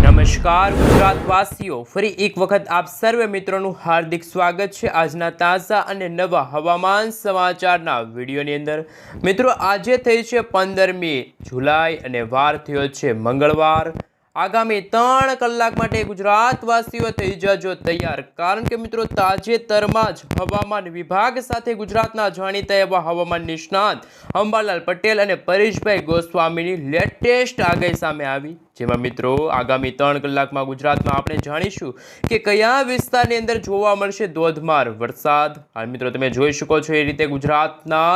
નમસ્કાર ગુજરાતવાસીઓ, ફરી એક વખત આપ સર્વે મિત્રોનું હાર્દિક સ્વાગત છે આજના તાજા અને નવા હવામાન સમાચારના વિડીયોની અંદર। મિત્રો, આજે થઈ છે 15મી જુલાઈ અને વાર થયો છે મંગળવાર। આગામી 3 કલાક માટે ગુજરાતવાસીઓ થઈ જજો તૈયાર, કારણ કે મિત્રો તાજેતરમાં જ હવામાન વિભાગ સાથે ગુજરાતના જાણીતા એવા હવામાન નિષ્ણાત અંબાલાલ પટેલ અને પરેશભાઈ ગોસ્વામીની લેટેસ્ટ આગાહી સામે આવી, જેમાં મિત્રો આગામી 3 કલાકમાં ગુજરાતમાં આપણે જાણીશું કે કયા વિસ્તારની અંદર જોવા મળશે ધોધમાર વરસાદ। હાલ મિત્રો તમે જોઈ શકો છો એ રીતે ગુજરાતના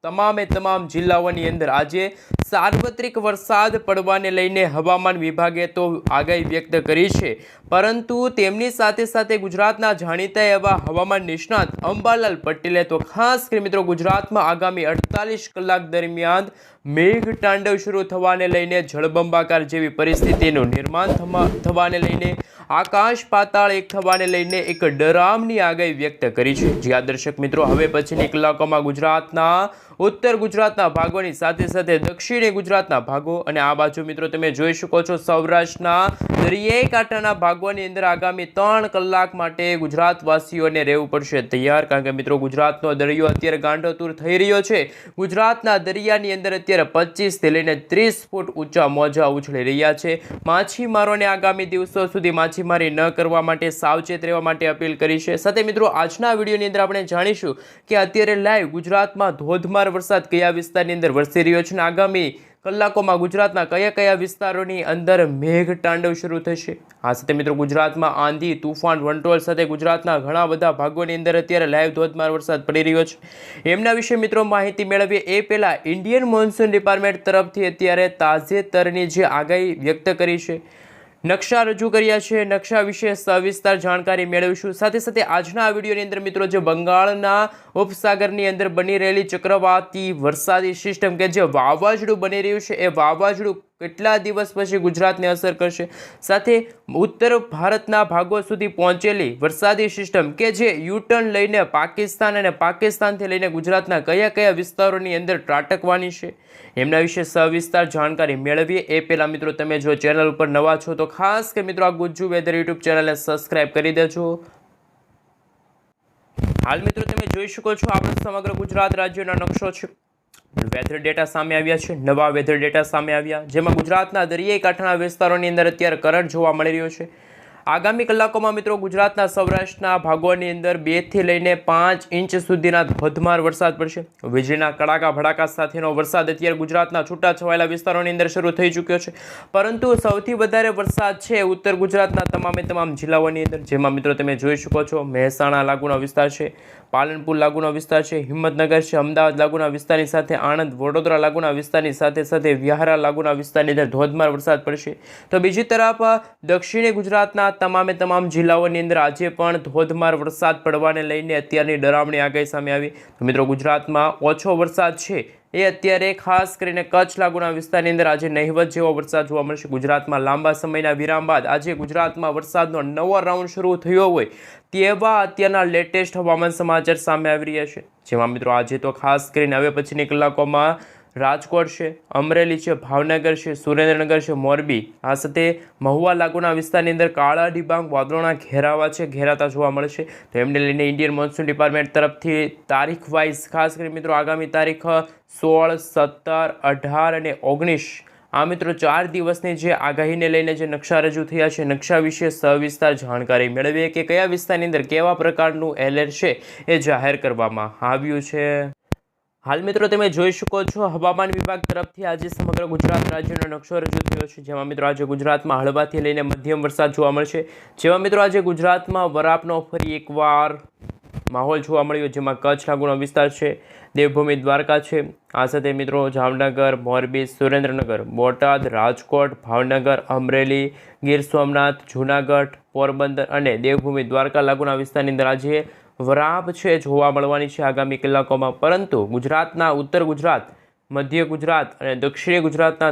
તમામ જિલ્લાઓની અંદર આજે સાર્વત્રિક વરસાદ પડવાને લઈને હવામાન વિભાગે તો આગાહી વ્યક્ત કરી છે, પરંતુ તેમની સાથે સાથે ગુજરાતના જાણીતા એવા હવામાન નિષ્ણાત અંબાલાલ પટેલે તો ખાસ કરી મિત્રો ગુજરાતમાં આગામી 48 કલાક દરમિયાન મેઘ તાંડવ શરૂ થવાને લઈને જળબંબાકાર જેવી પરિસ્થિતિનું નિર્માણ થવાને લઈને આકાશ પાતાળ એક થવાને લઈને એક ડરામની આગાહી વ્યક્ત કરી છે। જ્યાં દર્શક મિત્રો હવે પછીની કલાકોમાં ગુજરાતના ઉત્તર ગુજરાતના ભાગોની સાથે સાથે દક્ષિણી ગુજરાતના ભાગો અને આ બાજુ મિત્રો તમે જોઈ શકો છો સૌરાષ્ટ્રના દરિયાઈ કાંઠાના ભાગોની અંદર આગામી 3 કલાક માટે ગુજરાતવાસીઓને રહેવું પડશે તૈયાર, કારણ કે મિત્રો ગુજરાતનો દરિયો અત્યારે ગાંડોતુર થઈ રહ્યો છે। ગુજરાતના દરિયાની અંદર અત્યારે 25 થી લઈને 30 ફૂટ ઊંચા મોજા ઉછળી રહ્યા છે। માછીમારોને આગામી દિવસો સુધી માછીમારી ન કરવા માટે સાવચેત રહેવા માટે અપીલ કરી છે। સાથે મિત્રો આજના વિડીયોની અંદર આપણે જાણીશું કે અત્યારે લાઈવ ગુજરાતમાં ધોધમાર વરસાદ કયા વિસ્તારની અંદર વરસી રહ્યો છે અને આગામી કલાકોમાં ગુજરાતના કયા વિસ્તારોની અંદર મેઘ તાંડવ શરૂ થશે। આ સાથે મિત્રો ગુજરાતમાં આંધી તુફાન વંટોળ સાથે ગુજરાતના ઘણા બધા ભાગોની અંદર અત્યારે લાઈવ ધોધમાર વરસાદ પડી રહ્યો છે। એમના વિશે મિત્રો માહિતી મેળવીએ એ પહેલા ઇન્ડિયન મોન્સૂન ડિપાર્ટમેન્ટ તરફથી અત્યારે તાજેતરની જે આગાહી વ્યક્ત કરી છે, નકશા રજૂ કર્યા છે, નકશા વિશે સવિસ્તાર જાણકારી મેળવીશું। સાથે સાથે આજના આ વિડીયોની અંદર મિત્રો જે બંગાળના ઉપસાગરની અંદર બની રહેલી ચક્રવાતી વરસાદી સિસ્ટમ કે જે વાવાઝોડું બની રહ્યું છે, એ વાવાઝોડું કેટલા દિવસ પછી ગુજરાતને અસર કરશે, સાથે ઉત્તર ભારતના ભાગો સુધી પહોંચેલી વરસાદી સિસ્ટમ કે જે યુટર્ન લઈને પાકિસ્તાન અને પાકિસ્તાનથી લઈને ગુજરાતના કયા વિસ્તારોની અંદર ત્રાટકવાની છે, એમના વિશે સવિસ્તાર જાણકારી મેળવીએ એ પહેલાં મિત્રો તમે જો ચેનલ ઉપર નવા છો તો ખાસ કે મિત્રો આ ગુજ્જુ વેધર યુટ્યુબ ચેનલને સબસ્ક્રાઈબ કરી દેજો। હાલ મિત્રો તમે જોઈ શકો છો આપણો સમગ્ર ગુજરાત રાજ્યનો નકશો છે। વેધર ડેટા સામે આવ્યા છે, નવા વેધર ડેટા સામે આવ્યા, જેમાં ગુજરાતના દરિયાઈ કાંઠાના વિસ્તારોની અંદર અત્યારે કરંટ જોવા મળી રહ્યો છે। આગામી કલાકોમાં મિત્રો ગુજરાતના સૌરાષ્ટ્રના ભાગોની અંદર 2 થી લઈને 5 ઇંચ સુધીના ધોધમાર વરસાદ પડશે। વીજળીના કડાકા ભડાકા સાથેનો વરસાદ અત્યારે ગુજરાતના છૂટાછવાયેલા વિસ્તારોની અંદર શરૂ થઈ ચૂક્યો છે, પરંતુ સૌથી વધારે વરસાદ છે ઉત્તર ગુજરાતના તમામ જિલ્લાઓની અંદર, જેમાં મિત્રો તમે જોઈ શકો છો મહેસાણા લાગુનો વિસ્તાર છે, પાલનપુર લાગુનો વિસ્તાર છે, હિંમતનગર છે, અમદાવાદ લાગુના વિસ્તારની સાથે આણંદ વડોદરા લાગુના વિસ્તારની સાથે વ્યારા લાગુના વિસ્તારની અંદર ધોધમાર વરસાદ પડશે। તો બીજી તરફ દક્ષિણી ગુજરાતના તમામ જિલ્લાઓની અંદર આજે પણ ધોધમાર વરસાદ પડવાને લઈને અત્યારની ડરામણી આગાહી સામે આવી। તો મિત્રો ગુજરાતમાં ઓછો વરસાદ છે એ અત્યારે ખાસ કરીને કચ્છ લાગુના વિસ્તારની અંદર આજે નહિવત જેવો વરસાદ જોવા મળશે। ગુજરાતમાં લાંબા સમયના વિરામ બાદ આજે ગુજરાતમાં વરસાદનો નવો રાઉન્ડ શરૂ થયો હોય તેવા અત્યારના લેટેસ્ટ હવામાન સમાચાર સામે આવી રહ્યા છે, જેમાં મિત્રો આજે તો ખાસ કરીને હવે પછીની કલાકોમાં રાજકોટ છે, અમરેલી છે, ભાવનગર છે, સુરેન્દ્રનગર છે, મોરબી, આ સાથે મહુવા લાગુના વિસ્તારની અંદર કાળા ડિબાંગ વાદળોના ઘેરાતા જોવા મળશે। તો એમને લઈને ઇન્ડિયન મોન્સૂન ડિપાર્ટમેન્ટ તરફથી તારીખ વાઇઝ ખાસ કરી મિત્રો આગામી તારીખ 16, 17, 18 અને 19 આ મિત્રો 4 દિવસની જે આગાહીને લઈને જે નકશા રજૂ થયા છે, નકશા વિશે સવિસ્તાર જાણકારી મેળવીએ કે કયા વિસ્તારની અંદર કેવા પ્રકારનું એલર્ટ છે એ જાહેર કરવામાં આવ્યું છે। હાલ મિત્રો તમે જોઈ શકો છો હવામાન વિભાગ તરફથી આજે સમગ્ર ગુજરાત રાજ્યનો નકશો રજૂ થયો છે, જેમાં મિત્રો આજે ગુજરાતમાં હળવાથી લઈને મધ્યમ વરસાદ જોવા મળશે। જેમાં મિત્રો આજે ગુજરાતમાં વરાપનો ફરી એકવાર માહોલ જોવા મળ્યો, જેમાં કચ્છ લાગુનો વિસ્તાર છે, દેવભૂમિ દ્વારકા છે, આ સાથે મિત્રો જામનગર, મોરબી, સુરેન્દ્રનગર, બોટાદ, રાજકોટ, ભાવનગર, અમરેલી, ગીર સોમનાથ, જૂનાગઢ, પોરબંદર અને દેવભૂમિ દ્વારકા લાગુના વિસ્તારની અંદર આજે વરાપ છે જોવા મળવાની છે આગામી કલાકોમાં, પરંતુ ગુજરાતના ઉત્તર ગુજરાત, મધ્ય ગુજરાત અને દક્ષિણ ગુજરાતના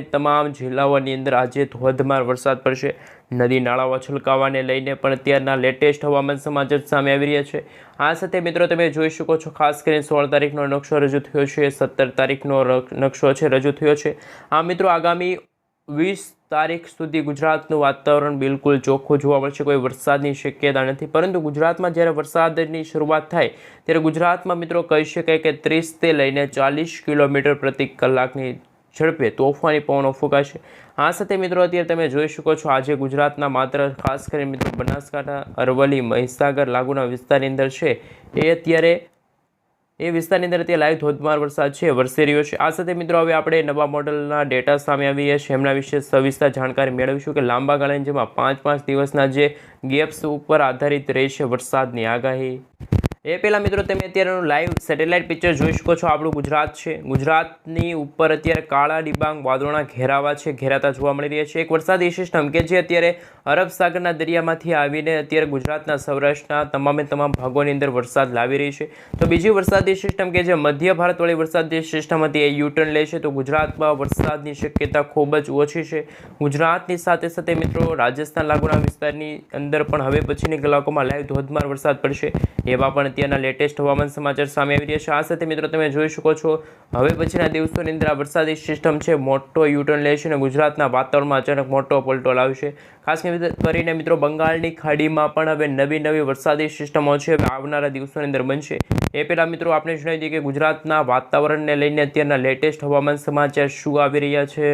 તમામ જિલ્લાઓની અંદર આજે ધોધમાર વરસાદ પડશે। નદી નાળાઓ છલકાવાને લઈને પણ અત્યારના લેટેસ્ટ હવામાન સમાચાર સામે આવી રહ્યા છે। આ સાથે મિત્રો તમે જોઈ શકો છો ખાસ કરીને 16 તારીખનો નકશો રજૂ થયો છે, 17 તારીખનો નકશો છે રજૂ થયો છે। આ મિત્રો આગામી 20 તારીખ સુધી ગુજરાતનું વાતાવરણ બિલકુલ ચોખ્ખું જોવા મળશે, કોઈ વરસાદની શક્યતા નથી. પરંતુ ગુજરાતમાં જ્યારે વરસાદની શરૂઆત થાય ત્યારે ગુજરાતમાં મિત્રો કહી શકાય કે 30 લઈને 40 કિલોમીટર પ્રતિ કલાકની ઝડપે તોફાની પવનો ફૂંકાશે. આ સાથે મિત્રો અત્યારે તમે જોઈ શકો છો આજે ગુજરાતના માત્ર ખાસ કરીને મિત્રો બનાસકાંઠા, અરવલ્લી, મહીસાગર લાગુના વિસ્તારની અંદર છે એ વિસ્તારની અંદર અત્યારે લાઈવ ધોધમાર વરસાદ છે વરસી રહ્યો છે. આ સાથે મિત્રો હવે આપણે નવા મોડલના ડેટા સામે આવી રહ્યા છે, એમના વિશે સવિસ્તર જાણકારી મેળવીશું કે લાંબા ગાળાની જેમાં 5-5 દિવસના જે ગેપ્સ ઉપર આધારિત રહેશે વરસાદની આગાહી. એ પહેલાં મિત્રો તમે અત્યારનું લાઈવ સેટેલાઇટ પિક્ચર જોઈ શકો છો. આપણું ગુજરાત છે, ગુજરાતની ઉપર અત્યારે કાળા ડિબાંગ વાદળોના ઘેરાતા જોવા મળી રહ્યા છે. એક વરસાદી સિસ્ટમ કે જે અત્યારે અરબ સાગરના દરિયામાંથી આવીને અત્યારે ગુજરાતના સૌરાષ્ટ્રના તમામ ભાગોની અંદર વરસાદ લાવી રહી છે. તો બીજી વરસાદી સિસ્ટમ કે જે મધ્ય ભારતવાળી વરસાદી સિસ્ટમ હતી એ યુટર્ન લે છે. તો ગુજરાતમાં વરસાદની શક્યતા ખૂબ જ ઓછી છે. ગુજરાતની સાથે સાથે મિત્રો રાજસ્થાન લાગુના વિસ્તારની અંદર પણ હવે પછીની કલાકોમાં લાઈવ ધોધમાર વરસાદ પડશે, એવા પણ અત્યારના લેટેસ્ટ હવામાન સમાચાર સામે આવી રહ્યા છે. આ સાથે મિત્રો તમે જોઈ શકો છો હવે પછીના દિવસોની અંદર આ વરસાદી સિસ્ટમ છે મોટો યુટર્ન લેશે અને ગુજરાતના વાતાવરણમાં અચાનક મોટો પલટો લાવશે. ખાસ કરીને મિત્રો બંગાળની ખાડીમાં પણ હવે નવી વરસાદી સિસ્ટમો છે હવે આવનારા દિવસોની અંદર બનશે. એ પહેલાં મિત્રો આપણે જણાવી દઈએ કે ગુજરાતના વાતાવરણને લઈને અત્યારના લેટેસ્ટ હવામાન સમાચાર શું આવી રહ્યા છે.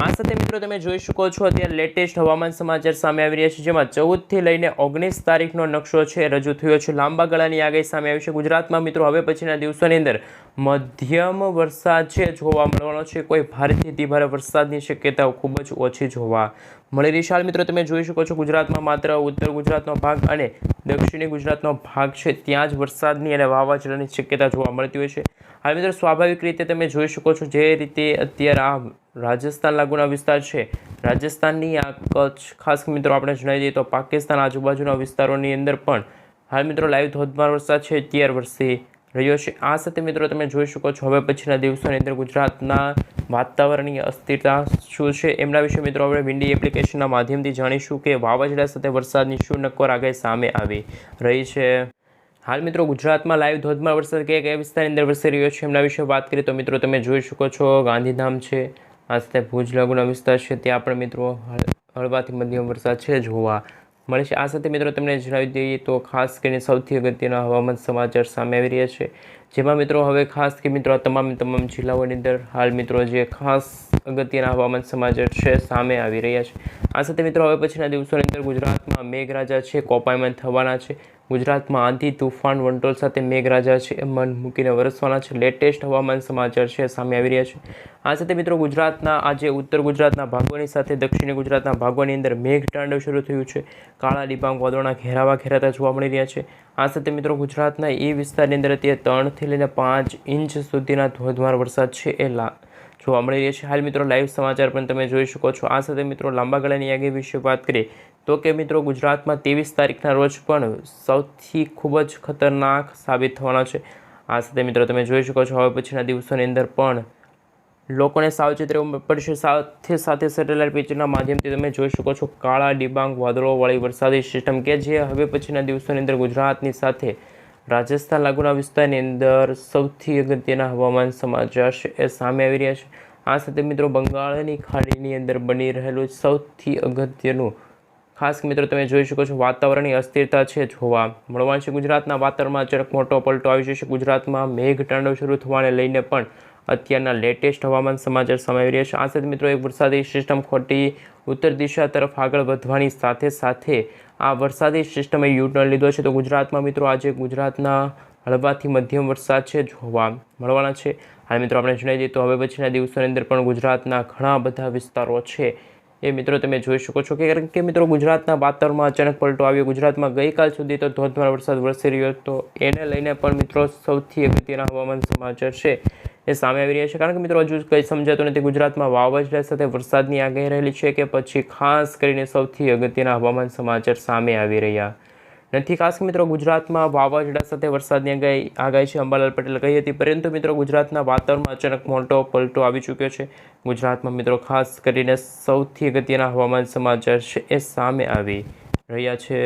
આ સાથે મિત્રો તમે જોઈ શકો છો અત્યારે લેટેસ્ટ હવામાન સમાચાર સામે આવી રહ્યા છે, જેમાં 14થી લઈને 19 તારીખનો નકશો છે રજૂ થયો છે. લાંબા ગાળાની આગાહી સામે આવી છે. ગુજરાતમાં મિત્રો હવે પછીના દિવસોની અંદર મધ્યમ વરસાદ છે જોવા મળવાનો છે. કોઈ ભારેથી અતિભારે વરસાદની શક્યતાઓ ખૂબ જ ઓછી જોવા મળી રહી છે. હાલ મિત્રો તમે જોઈ શકો છો ગુજરાતમાં માત્ર ઉત્તર ગુજરાતનો ભાગ અને દક્ષિણી ગુજરાતનો ભાગ છે ત્યાં જ વરસાદની અને વાવાઝોડાની શક્યતા જોવા મળતી હોય છે. હાલ મિત્રો સ્વાભાવિક રીતે તમે જોઈ શકો છો જે રીતે અત્યારે આ રાજસ્થાન લાગુના વિસ્તાર છે, રાજસ્થાનની આ કચ્છ, ખાસ મિત્રો આપણે જણાવી દઈએ તો પાકિસ્તાન આજુબાજુના વિસ્તારોની અંદર પણ હાલ મિત્રો લાઈવ ધોધમાર વરસાદ છે અત્યારે વરસી રહ્યો છે. આ સાથે મિત્રો તમે જોઈ શકો છો હવે પછીના દિવસોની અંદર ગુજરાતના વાતાવરણની અસ્થિરતા શું છે એમના વિશે મિત્રો આપણે વિન્ડી એપ્લિકેશનના માધ્યમથી જાણીશું કે વાવાઝોડા સાથે વરસાદની શું નક્કોર આગાહી સામે આવી રહી છે. હાલ મિત્રો ગુજરાતમાં લાઈવ ધોધમાર વરસાદ કયા વિસ્તારની અંદર વરસી રહ્યો છે એમના વિશે વાત કરીએ તો મિત્રો તમે જોઈ શકો છો ગાંધીધામ છે, આ સાથે ભુજ લાગુના વિસ્તાર છે ત્યાં પણ મિત્રો હળવાથી મધ્યમ વરસાદ છે જોવા મળે છે. આ સાથે મિત્રો તમને જણાવી દઈએ તો ખાસ કરીને સૌથી અગત્યના હવામાન સમાચાર સામે આવી રહ્યા છે, જેમાં મિત્રો હવે ખાસ કે મિત્રો તમામ જિલ્લાઓની અંદર હાલ મિત્રો જે ખાસ અગત્યના હવામાન સમાચાર છે સામે આવી રહ્યા છે. આ સાથે મિત્રો હવે પછીના દિવસોની અંદર ગુજરાતમાં મેઘરાજા છે કોપાયમાન થવાના છે. ગુજરાતમાં આંધી, તૂફાન, વંટોળ સાથે મેઘરાજા છે મન મૂકીને વરસવાના છે. લેટેસ્ટ હવામાન સમાચાર છે સામે આવી રહ્યા છે. આ સાથે મિત્રો ગુજરાતના આજે ઉત્તર ગુજરાતના ભાગોની સાથે દક્ષિણ ગુજરાતના ભાગોની અંદર મેઘતાંડવ શરૂ થયું છે. કાળા ડિબાંગ વાદળોના ઘેરાતા જોવા મળી રહ્યા છે. આ સાથે મિત્રો ગુજરાતના એ વિસ્તારની અંદર અત્યારે 3થી લઈને 5 ઇંચ સુધીના ધોધમાર વરસાદ છે એ જોવા મળી રહ્યા છે. હાલ મિત્રો લાઈવ સમાચાર પણ તમે જોઈ શકો છો. આ સાથે મિત્રો લાંબા ગાળાની આગાહી વિશે વાત કરીએ તો કે મિત્રો ગુજરાતમાં 23 તારીખના રોજ પણ સૌથી ખૂબ જ ખતરનાક સાબિત થવાનો છે. આ સાથે મિત્રો તમે જોઈ શકો છો હવે પછીના દિવસોની અંદર પણ લોકોને સાવચેત રહેવું પડશે. સાથે સેટેલાઇટ પિક્ચરના માધ્યમથી તમે જોઈ શકો છો કાળા ડિબાંગ વાદળોવાળી વરસાદી સિસ્ટમ કે જે હવે પછીના દિવસોની અંદર ગુજરાતની સાથે રાજસ્થાન લાગુના વિસ્તારની અંદર સૌથી અગત્યના હવામાન સમાચાર છે એ સામે આવી રહ્યા છે. આ સાથે મિત્રો બંગાળની ખાડીની અંદર બની રહેલું સૌથી અગત્યનું ખાસ મિત્રો તમે જોઈ શકો છો વાતાવરણની અસ્થિરતા છે જોવા મળવાની છે. ગુજરાતના વાતાવરણમાં અચાનક મોટો પલટો આવી જશે. ગુજરાતમાં મેઘતાંડવ શરૂ થવાને લઈને પણ અત્યારના લેટેસ્ટ હવામાન સમાચાર સામે આવી રહ્યા છે. આ સાથે મિત્રો એક વરસાદી સિસ્ટમ ખોટી ઉત્તર દિશા તરફ આગળ વધવાની સાથે આ વરસાદી સિસ્ટમે યુટર્ન લીધો છે. તો ગુજરાતમાં મિત્રો આજે ગુજરાતના હળવાથી મધ્યમ વરસાદ છે જોવા મળવાના છે. હાલ મિત્રો આપણે જણાવી દઈએ તો હવે પછીના દિવસોની અંદર પણ ગુજરાતના ઘણા બધા વિસ્તારો છે એ મિત્રો તમે જોઈ શકો છો કે મિત્રો ગુજરાતના વાતાવરણમાં અચાનક પલટો આવ્યો. ગુજરાતમાં ગઈકાલ સુધી તો ધોધમાર વરસાદ વરસી રહ્યો હતો, એને લઈને પણ મિત્રો સૌથી અગત્યના હવામાન સમાચાર છે એ સામે આવી રહ્યા છે. કારણ કે મિત્રો હજુ કંઈ સમજાતું નથી ગુજરાતમાં વાવાઝોડા સાથે વરસાદની આગાહી રહેલી છે કે પછી ખાસ કરીને સૌથી અગત્યના હવામાન સમાચાર સામે આવી રહ્યા નથી. ખાસ મિત્રો ગુજરાતમાં વાવાઝોડા સાથે વરસાદની આગાહી છે અંબાલાલ પટેલે કહી હતી, પરંતુ મિત્રો ગુજરાતના વાતાવરણમાં અચાનક મોટો પલટો આવી ચૂક્યો છે. ગુજરાતમાં મિત્રો ખાસ કરીને સૌથી અગત્યના હવામાન સમાચાર છે એ સામે આવી રહ્યા છે.